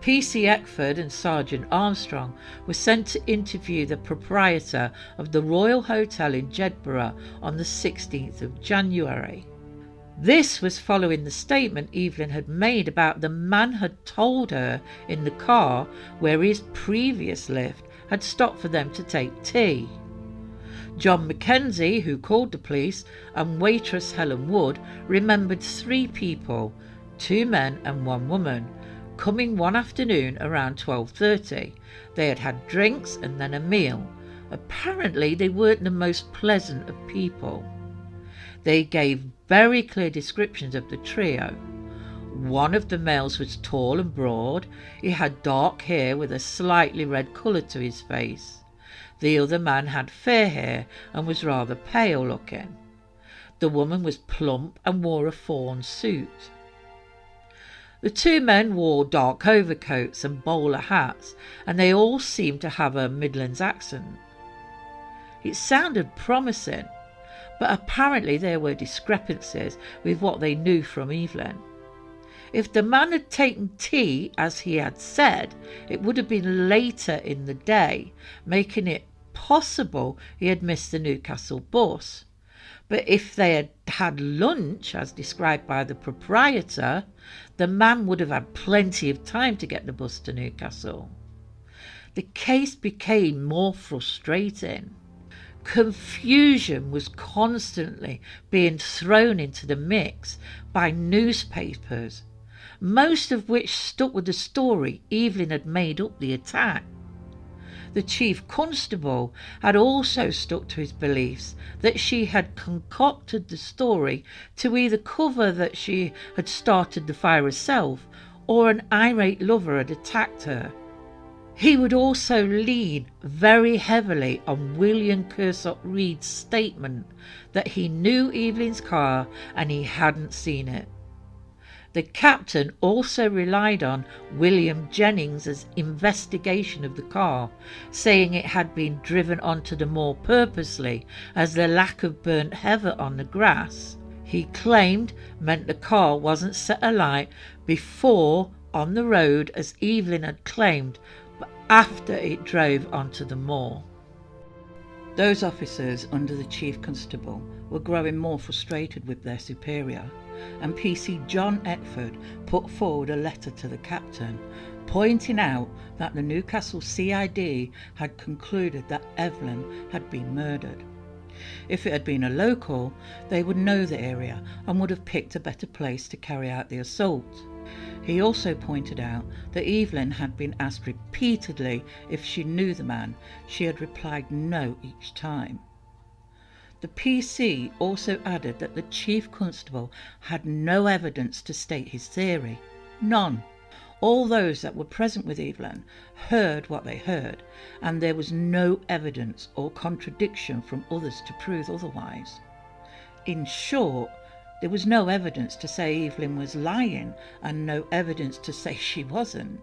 PC Eckford and Sergeant Armstrong were sent to interview the proprietor of the Royal Hotel in Jedburgh on the 16th of January. This was following the statement Evelyn had made about the man had told her in the car where his previous lift had stopped for them to take tea. John Mackenzie, who called the police, and waitress Helen Wood remembered 3 people, 2 men and 1 woman, coming one afternoon around 12:30. They had had drinks and then a meal. Apparently they weren't the most pleasant of people. They gave very clear descriptions of the trio. One of the males was tall and broad. He had dark hair with a slightly red colour to his face. The other man had fair hair and was rather pale looking. The woman was plump and wore a fawn suit. The 2 men wore dark overcoats and bowler hats, and they all seemed to have a Midlands accent. It sounded promising, but apparently there were discrepancies with what they knew from Evelyn. If the man had taken tea, as he had said, it would have been later in the day, making it possible he had missed the Newcastle bus. But if they had had lunch, as described by the proprietor, the man would have had plenty of time to get the bus to Newcastle. The case became more frustrating. Confusion was constantly being thrown into the mix by newspapers, most of which stuck with the story Evelyn had made up the attack. The chief constable had also stuck to his beliefs that she had concocted the story to either cover that she had started the fire herself or an irate lover had attacked her. He would also lean very heavily on William Kersop Reed's statement that he knew Evelyn's car and he hadn't seen it. The captain also relied on William Jennings's investigation of the car, saying it had been driven onto the moor purposely as the lack of burnt heather on the grass, he claimed, meant the car wasn't set alight before on the road as Evelyn had claimed, but after it drove onto the moor. Those officers under the Chief Constable were growing more frustrated with their superior, and PC John Eckford put forward a letter to the captain, pointing out that the Newcastle CID had concluded that Evelyn had been murdered. If it had been a local, they would know the area and would have picked a better place to carry out the assault. He also pointed out that Evelyn had been asked repeatedly if she knew the man. She had replied no each time. The PC also added that the Chief Constable had no evidence to state his theory. None. All those that were present with Evelyn heard what they heard, and there was no evidence or contradiction from others to prove otherwise. In short, there was no evidence to say Evelyn was lying and no evidence to say she wasn't.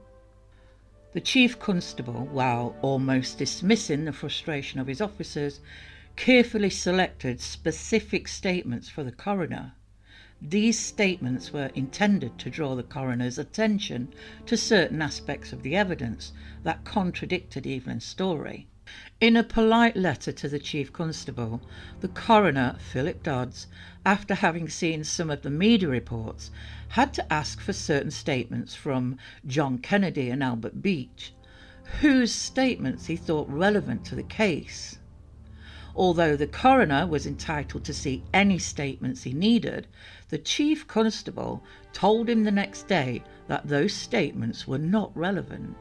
The Chief Constable, while almost dismissing the frustration of his officers, carefully selected specific statements for the coroner. These statements were intended to draw the coroner's attention to certain aspects of the evidence that contradicted Evelyn's story. In a polite letter to the Chief Constable, the coroner, Philip Dodds, after having seen some of the media reports, had to ask for certain statements from John Kennedy and Albert Beach, whose statements he thought relevant to the case. Although the coroner was entitled to see any statements he needed, the Chief Constable told him the next day that those statements were not relevant.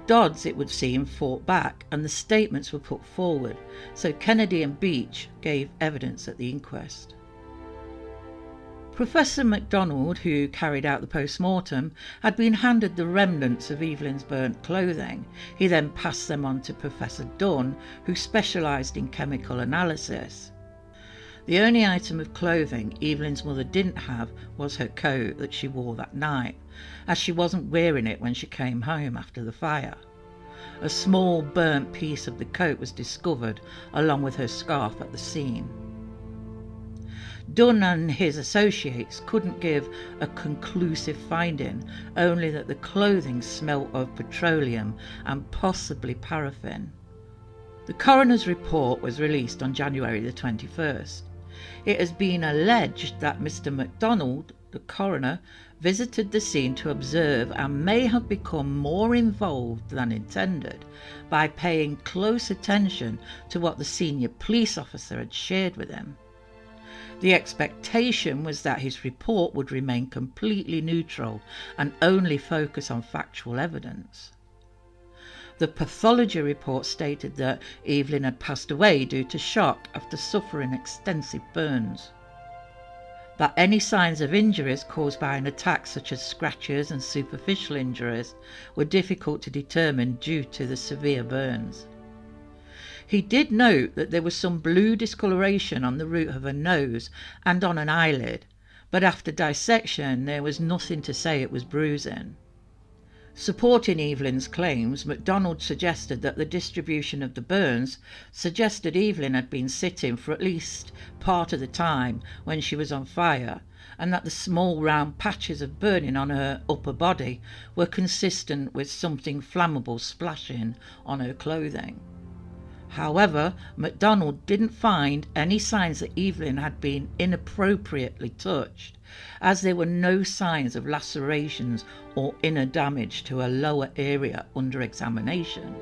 Dodds, it would seem, fought back, and the statements were put forward, so Kennedy and Beach gave evidence at the inquest. Professor MacDonald, who carried out the post-mortem, had been handed the remnants of Evelyn's burnt clothing. He then passed them on to Professor Dunn, who specialised in chemical analysis. The only item of clothing Evelyn's mother didn't have was her coat that she wore that night, as she wasn't wearing it when she came home after the fire. A small burnt piece of the coat was discovered along with her scarf at the scene. Dunn and his associates couldn't give a conclusive finding, only that the clothing smelt of petroleum and possibly paraffin. The coroner's report was released on January the 21st. It has been alleged that Mr. MacDonald, the coroner, visited the scene to observe and may have become more involved than intended by paying close attention to what the senior police officer had shared with him. The expectation was that his report would remain completely neutral and only focus on factual evidence. The pathology report stated that Evelyn had passed away due to shock after suffering extensive burns. That any signs of injuries caused by an attack, such as scratches and superficial injuries, were difficult to determine due to the severe burns. He did note that there was some blue discoloration on the root of her nose and on an eyelid, but after dissection there was nothing to say it was bruising. Supporting Evelyn's claims, MacDonald suggested that the distribution of the burns suggested Evelyn had been sitting for at least part of the time when she was on fire, and that the small round patches of burning on her upper body were consistent with something flammable splashing on her clothing. However, MacDonald didn't find any signs that Evelyn had been inappropriately touched, as there were no signs of lacerations or inner damage to a lower area under examination.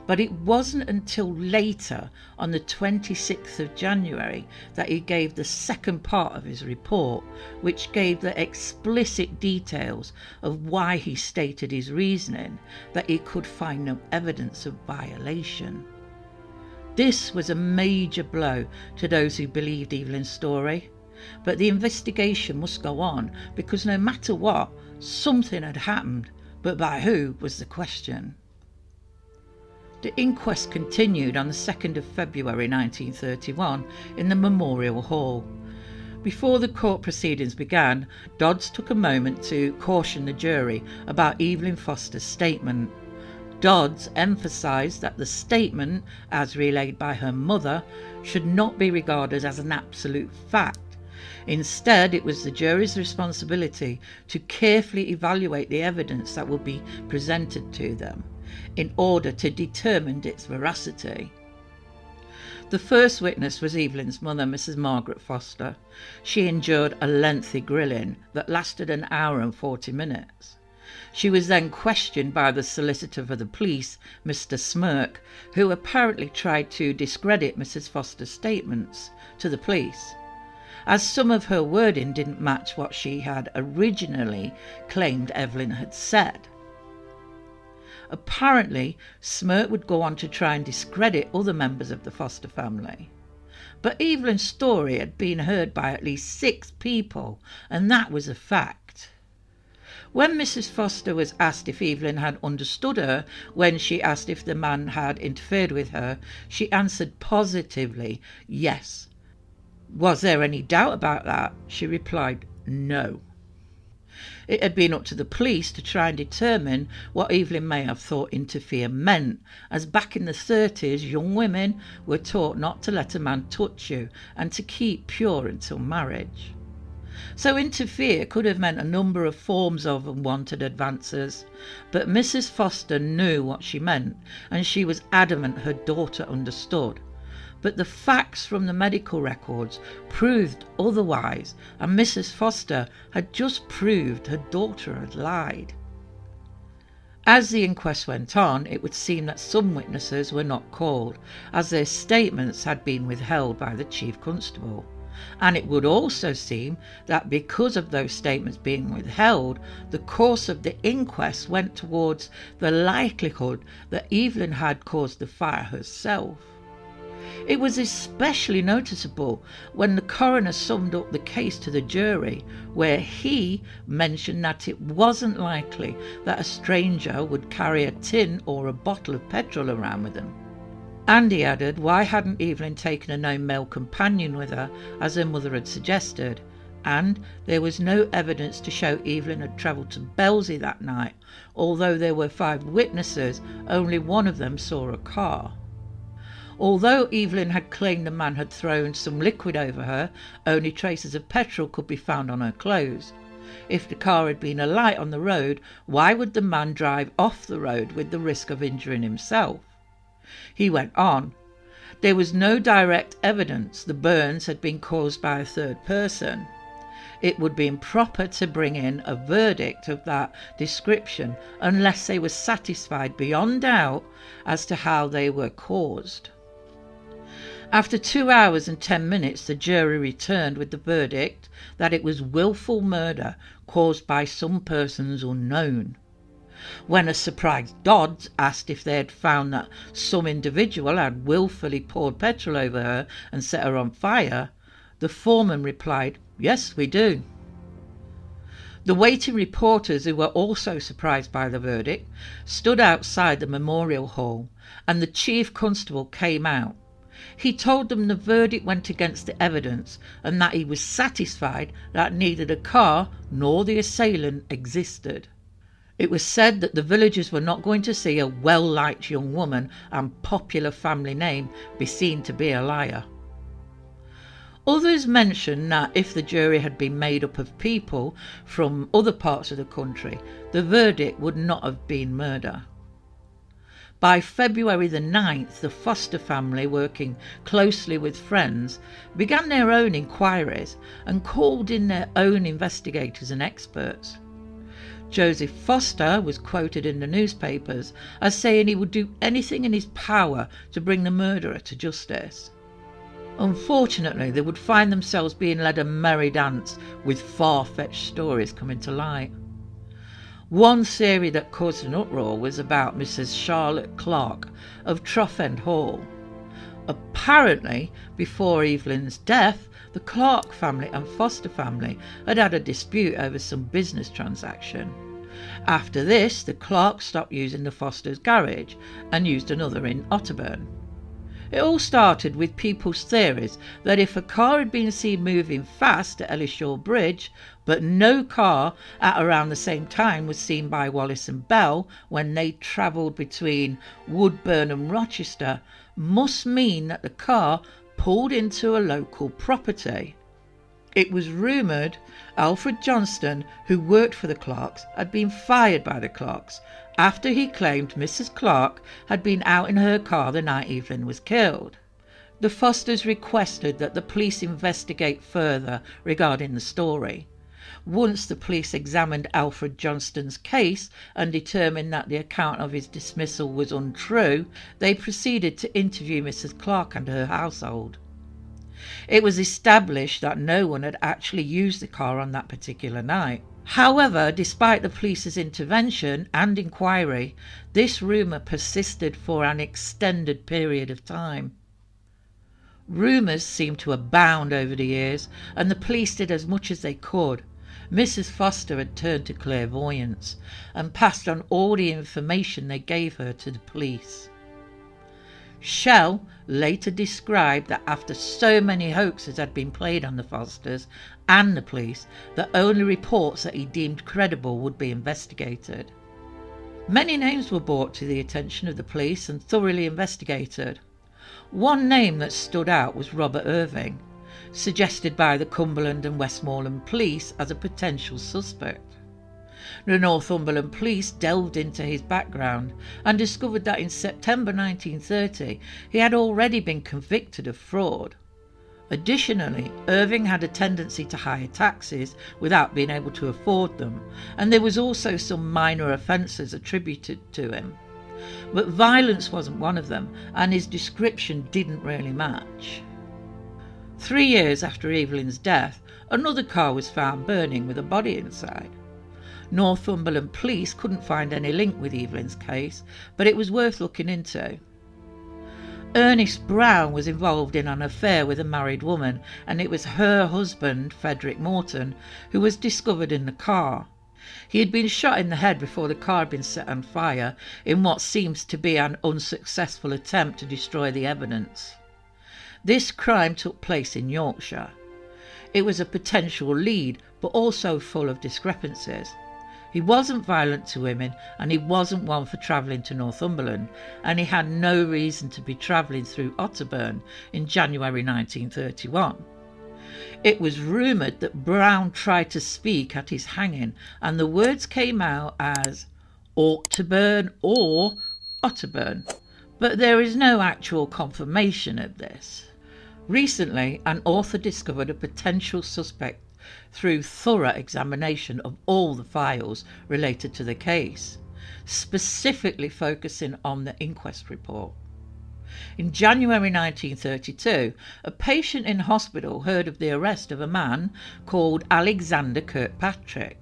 But it wasn't until later, on the 26th of January, that he gave the second part of his report, which gave the explicit details of why he stated his reasoning that he could find no evidence of violation. This was a major blow to those who believed Evelyn's story, but the investigation must go on because no matter what, something had happened, but by who was the question. The inquest continued on the 2nd of February 1931 in the Memorial Hall. Before the court proceedings began, Dodds took a moment to caution the jury about Evelyn Foster's statement. Dodds emphasised that the statement, as relayed by her mother, should not be regarded as an absolute fact. Instead, it was the jury's responsibility to carefully evaluate the evidence that would be presented to them in order to determine its veracity. The first witness was Evelyn's mother, Mrs. Margaret Foster. She endured a lengthy grilling that lasted an hour and 40 minutes. She was then questioned by the solicitor for the police, Mr. Smirk, who apparently tried to discredit Mrs. Foster's statements to the police, as some of her wording didn't match what she had originally claimed Evelyn had said. Apparently, Smirk would go on to try and discredit other members of the Foster family. But Evelyn's story had been heard by at least 6 people, and that was a fact. When Mrs. Foster was asked if Evelyn had understood her when she asked if the man had interfered with her, she answered positively, yes. Was there any doubt about that? She replied, no. It had been up to the police to try and determine what Evelyn may have thought interfere meant, as back in the 30s young women were taught not to let a man touch you and to keep pure until marriage. So interfere could have meant a number of forms of unwanted advances, but Mrs. Foster knew what she meant, and she was adamant her daughter understood. But the facts from the medical records proved otherwise, and Mrs. Foster had just proved her daughter had lied. As the inquest went on, it would seem that some witnesses were not called, as their statements had been withheld by the Chief Constable. And it would also seem that because of those statements being withheld, the course of the inquest went towards the likelihood that Evelyn had caused the fire herself. It was especially noticeable when the coroner summed up the case to the jury, where he mentioned that it wasn't likely that a stranger would carry a tin or a bottle of petrol around with them. And he added, why hadn't Evelyn taken a known male companion with her, as her mother had suggested? And there was no evidence to show Evelyn had travelled to Belsey that night. Although there were 5 witnesses, only one of them saw a car. Although Evelyn had claimed the man had thrown some liquid over her, only traces of petrol could be found on her clothes. If the car had been alight on the road, why would the man drive off the road with the risk of injuring himself? He went on. There was no direct evidence the burns had been caused by a third person. It would be improper to bring in a verdict of that description unless they were satisfied beyond doubt as to how they were caused. After 2 hours and 10 minutes, the jury returned with the verdict that it was willful murder caused by some persons unknown. When a surprised Dodds asked if they had found that some individual had willfully poured petrol over her and set her on fire, the foreman replied, yes, we do. The waiting reporters, who were also surprised by the verdict, stood outside the memorial hall, and the chief constable came out. He told them the verdict went against the evidence and that he was satisfied that neither the car nor the assailant existed. It was said that the villagers were not going to see a well-liked young woman and popular family name be seen to be a liar. Others mentioned that if the jury had been made up of people from other parts of the country, the verdict would not have been murder. By February the 9th, the Foster family, working closely with friends, began their own inquiries and called in their own investigators and experts. Joseph Foster was quoted in the newspapers as saying he would do anything in his power to bring the murderer to justice. Unfortunately, they would find themselves being led a merry dance with far-fetched stories coming to light. One theory that caused an uproar was about Mrs. Charlotte Clark of Trough-End Hall. Apparently, before Evelyn's death, the Clark family and Foster family had had a dispute over some business transaction. After this, the Clarks stopped using the Foster's garage and used another in Otterburn. It all started with people's theories that if a car had been seen moving fast at Ellishore Bridge, but no car at around the same time was seen by Wallace and Bell when they travelled between Woodburn and Rochester, must mean that the car pulled into a local property. It was rumoured Alfred Johnston, who worked for the Clarks, had been fired by the Clarks after he claimed Mrs. Clark had been out in her car the night Evelyn was killed. The Fosters requested that the police investigate further regarding the story. Once the police examined Alfred Johnston's case and determined that the account of his dismissal was untrue, they proceeded to interview Mrs. Clark and her household. It was established that no one had actually used the car on that particular night. However, despite the police's intervention and inquiry, this rumour persisted for an extended period of time. Rumours seemed to abound over the years, and the police did as much as they could. Mrs. Foster had turned to clairvoyance and passed on all the information they gave her to the police. Shell later described that after so many hoaxes had been played on the Fosters and the police, that only reports that he deemed credible would be investigated. Many names were brought to the attention of the police and thoroughly investigated. One name that stood out was Robert Irving, suggested by the Cumberland and Westmoreland police as a potential suspect. The Northumberland police delved into his background and discovered that in September 1930 he had already been convicted of fraud. Additionally, Irving had a tendency to hire taxis without being able to afford them, and there was also some minor offences attributed to him. But violence wasn't one of them, and his description didn't really match. 3 years after Evelyn's death, another car was found burning with a body inside. Northumberland police couldn't find any link with Evelyn's case, but it was worth looking into. Ernest Brown was involved in an affair with a married woman, and it was her husband, Frederick Morton, who was discovered in the car. He had been shot in the head before the car had been set on fire in what seems to be an unsuccessful attempt to destroy the evidence. This crime took place in Yorkshire. It was a potential lead, but also full of discrepancies. He wasn't violent to women, and he wasn't one for travelling to Northumberland, and he had no reason to be travelling through Otterburn in January 1931. It was rumoured that Brown tried to speak at his hanging, and the words came out as Orktoburn or Otterburn, but there is no actual confirmation of this. Recently, an author discovered a potential suspect through thorough examination of all the files related to the case, specifically focusing on the inquest report. In January 1932, a patient in hospital heard of the arrest of a man called Alexander Kirkpatrick.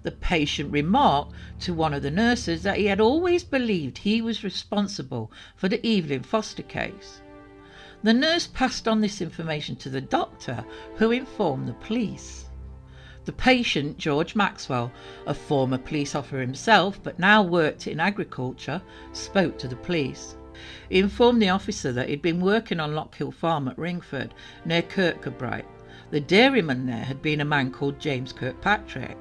The patient remarked to one of the nurses that he had always believed he was responsible for the Evelyn Foster case. The nurse passed on this information to the doctor, who informed the police. The patient, George Maxwell, a former police officer himself but now worked in agriculture, spoke to the police. He informed the officer that he'd been working on Lockhill Farm at Ringford, near Kirkcudbright. The dairyman there had been a man called James Kirkpatrick.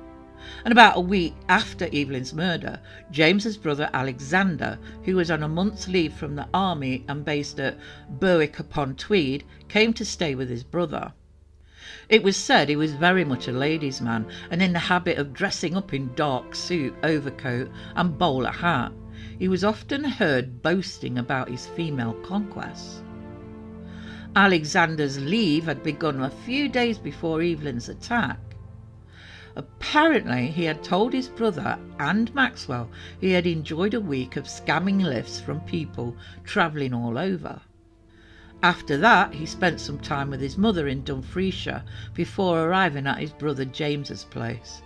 And about a week after Evelyn's murder, James's brother Alexander, who was on a month's leave from the army and based at Berwick-upon-Tweed, came to stay with his brother. It was said he was very much a ladies' man and in the habit of dressing up in dark suit, overcoat and bowler hat. He was often heard boasting about his female conquests. Alexander's leave had begun a few days before Evelyn's attack. Apparently he had told his brother and Maxwell he had enjoyed a week of scamming lifts from people travelling all over. After that he spent some time with his mother in Dumfriesshire before arriving at his brother James's place.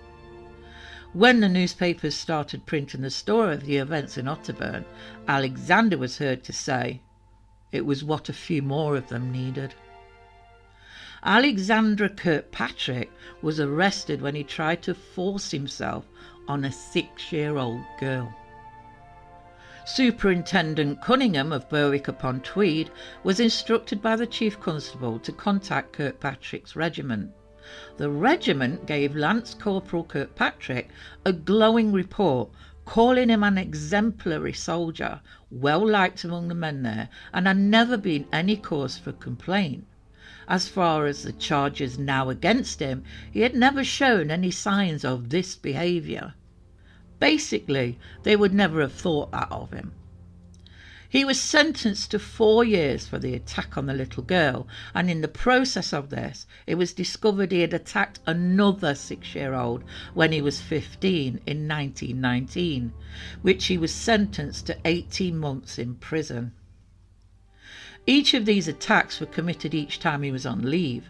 When the newspapers started printing the story of the events in Otterburn, Alexander was heard to say, "It was what a few more of them needed." Alexander Kirkpatrick was arrested when he tried to force himself on a 6-year-old girl. Superintendent Cunningham of Berwick-upon-Tweed was instructed by the Chief Constable to contact Kirkpatrick's regiment. The regiment gave Lance Corporal Kirkpatrick a glowing report, calling him an exemplary soldier, well liked among the men there, and had never been any cause for complaint. As far as the charges now against him, he had never shown any signs of this behaviour. Basically, they would never have thought that of him. He was sentenced to 4 years for the attack on the little girl, and in the process of this, it was discovered he had attacked another 6-year-old when he was 15 in 1919, which he was sentenced to 18 months in prison. Each of these attacks were committed each time he was on leave.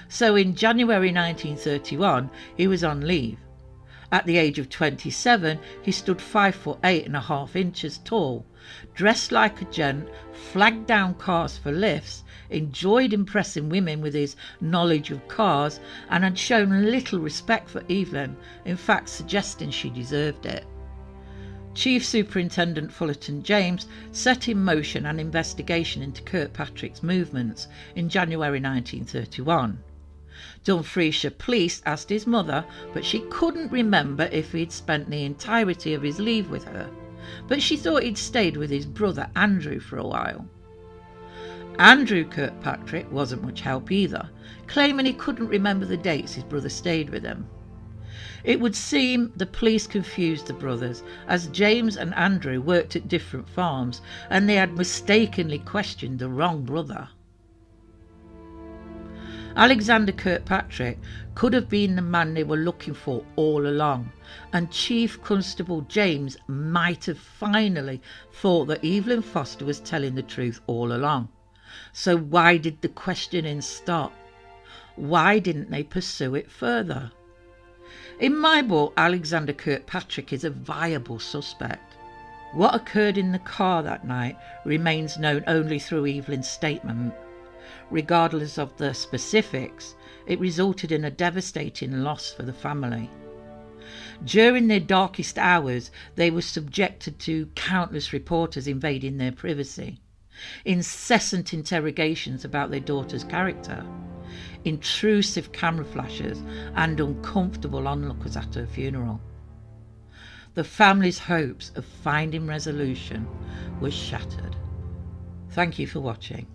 So in January 1931, he was on leave. At the age of 27, he stood 5'8.5" tall, dressed like a gent, flagged down cars for lifts, enjoyed impressing women with his knowledge of cars, and had shown little respect for Evelyn, in fact suggesting she deserved it. Chief Superintendent Fullerton James set in motion an investigation into Kirkpatrick's movements in January 1931. Dumfriesshire police asked his mother, but she couldn't remember if he'd spent the entirety of his leave with her, but she thought he'd stayed with his brother Andrew for a while. Andrew Kirkpatrick wasn't much help either, claiming he couldn't remember the dates his brother stayed with him. It would seem the police confused the brothers, as James and Andrew worked at different farms and they had mistakenly questioned the wrong brother. Alexander Kirkpatrick could have been the man they were looking for all along, and Chief Constable James might have finally thought that Evelyn Foster was telling the truth all along. So why did the questioning stop? Why didn't they pursue it further? In my book, Alexander Kirkpatrick is a viable suspect. What occurred in the car that night remains known only through Evelyn's statement. Regardless of the specifics, it resulted in a devastating loss for the family. During their darkest hours, they were subjected to countless reporters invading their privacy, incessant interrogations about their daughter's character, intrusive camera flashes, and uncomfortable onlookers at her funeral. The family's hopes of finding resolution were shattered. Thank you for watching.